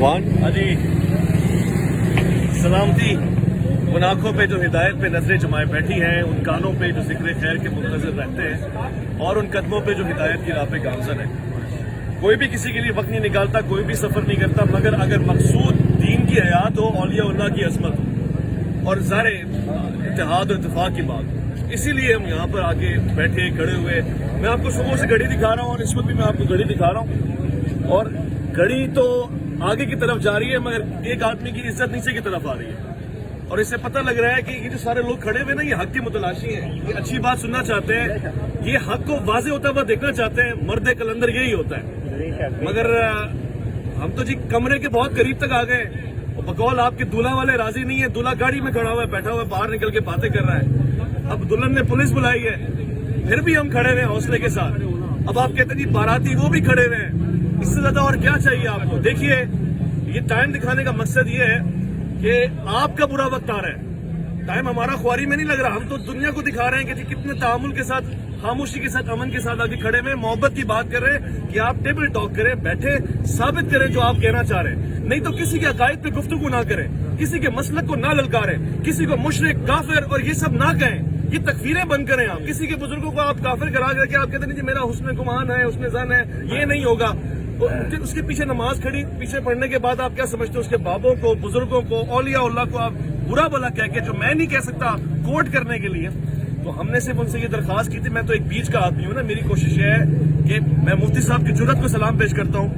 One Ali सलामती उन आंखों पे जो हिदायत पे नजरें जमाए बैठी हैं, उन कानों पे जो जिक्र खैर के मुंतज़िर रहते हैं, और उन कदमों पे जो हिदायत की राह पे गामज़न है। कोई भी किसी के लिए वक्त नहीं निकालता, कोई भी सफ़र नहीं करता, मगर अगर मकसूद दीन की हयात हो, औलिया उल्लाह की अज़मत हो और ज़ारे इत्तेहाद और इत्तेफाक की बात हो, इसीलिए हम यहाँ पर आके बैठे खड़े हुए। मैं आपको सुबह से घड़ी दिखा रहा हूँ और इस वक्त भी मैं आपको घड़ी दिखा रहा हूँ, और घड़ी तो आगे की तरफ जा रही है मगर एक आदमी की इज्जत नीचे की तरफ आ रही है। और इससे पता लग रहा है कि ये जो सारे लोग खड़े हुए ना, ये हक की मुतलाशी हैं, ये अच्छी बात सुनना चाहते हैं, ये हक को वाज़े होता हुआ देखना चाहते हैं। मर्द कलंदर यही होता है, मगर हम तो जी कमरे के बहुत करीब तक आ गए। बकौल आपके दूल्हा वाले राजी नहीं है, दूल्हा गाड़ी में खड़ा हुआ है, बैठा हुआ है, बाहर निकल के बातें कर रहा है। अब दुल्हन ने पुलिस बुलाई है, फिर भी हम खड़े हुए हौसले के साथ। अब आप कहते हैं जी बाराती वो भी खड़े हुए हैं, इससे ज्यादा और क्या चाहिए आपको? देखिए, ये टाइम दिखाने का मकसद ये है कि आपका बुरा वक्त आ रहा है। टाइम हमारा ख्वारी में नहीं लग रहा, हम तो दुनिया को दिखा रहे हैं कि कितने तामुल के साथ, खामोशी के साथ, अमन के साथ आगे खड़े में मोहब्बत की बात कर रहे हैं कि आप टेबल टॉक करें, बैठे साबित करें जो आप कहना चाह रहे हैं। नहीं तो किसी के अकायद पे गुफ्तगू ना करें, किसी के मसलक को ना ललकारें, किसी को मुशरिक, काफिर और ये सब ना कहें। ये तकफीरें बंद करें। आप किसी के बुजुर्गों को आप काफिर करा करके आप कहते नहीं जी मेरा हुस्न गुमान है, हुस्न ज़न है, ये नहीं होगा। उसके पीछे नमाज खड़ी पीछे पढ़ने के बाद आप क्या समझते हो? उसके बाबों को, बुजुर्गों को, औलिया उल्लाह को आप बुरा भला कह के, जो मैं नहीं कह सकता, कोट करने के लिए। तो हमने सिर्फ उनसे ये दरख्वास्त की थी, मैं तो एक बीच का आदमी हूँ ना, मेरी कोशिश है कि मैं मुफ्ती साहब की जुर्रत को सलाम पेश करता हूँ।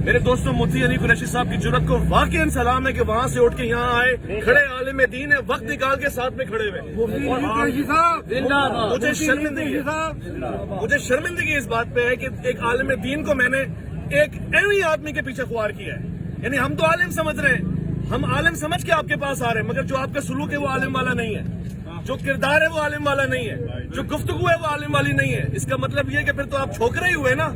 मेरे दोस्तों, मुफ्ती अली कुरैशी साहब की जुर्रत को वाकई सलाम है कि वहां से उठ के यहाँ आए, खड़े आलिम दीन है, वक्त निकाल के साथ में खड़े हुए। मुझे शर्मिंदगी इस बात पे है कि एक आलिम दीन को मैंने एक ऐसे आदमी के पीछे ख्वार किया है। यानी हम तो आलिम समझ रहे हैं, हम आलिम समझ के आपके पास आ रहे हैं, मगर जो आपका सुलूक है वो आलिम वाला नहीं है, जो किरदार है वो आलिम वाला नहीं है, जो गुफ्तगू है वो आलिम वाली नहीं है। इसका मतलब ये है कि फिर तो आप छोकरे ही हुए ना,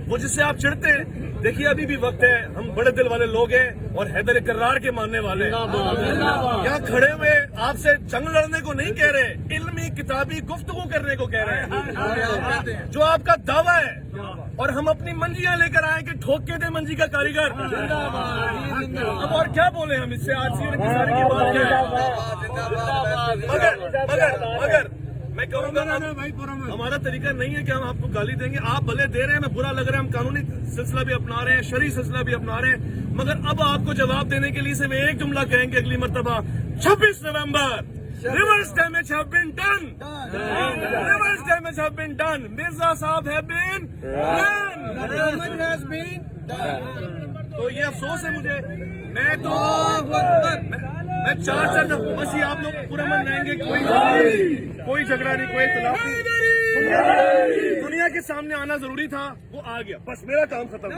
वो जिससे आप चिढ़ते हैं। देखिए, अभी भी वक्त है, हम बड़े दिल वाले लोग हैं और हैदर कर्रार के मानने वाले हैं। यहाँ खड़े हुए आपसे जंग लड़ने को नहीं कह रहे, इल्मी किताबी गुफ्तगू करने को कह रहे हैं, जो आपका दावा है। और हम अपनी मंजियां लेकर आए कि ठोक के दे मंजी का कारीगर। अब और क्या बोले हम इससे? आज की बात मगर मैं कहूँगा हमारा तरीका नहीं है कि हम आपको गाली देंगे। आप भले दे रहे हैं, मैं बुरा लग रहा है, हम कानूनी सिलसिला भी अपना रहे हैं, शरई सिलसिला भी अपना रहे हैं, मगर अब आपको जवाब देने के लिए सिर्फ एक जुमला कहेंगे अगली मर्तबा, 26 नवंबर reverse damage have been done, reverse damage have been done, Mirza साहब हैव बीन डन। तो ये अफसोस है मुझे। मैं चार बस ये आप लोग पूरा मन रहेंगे, कोई झगड़ा नहीं, कोई इख्तिलाफ नहीं। दुनिया के सामने आना जरूरी था, वो आ गया, बस मेरा काम खत्म।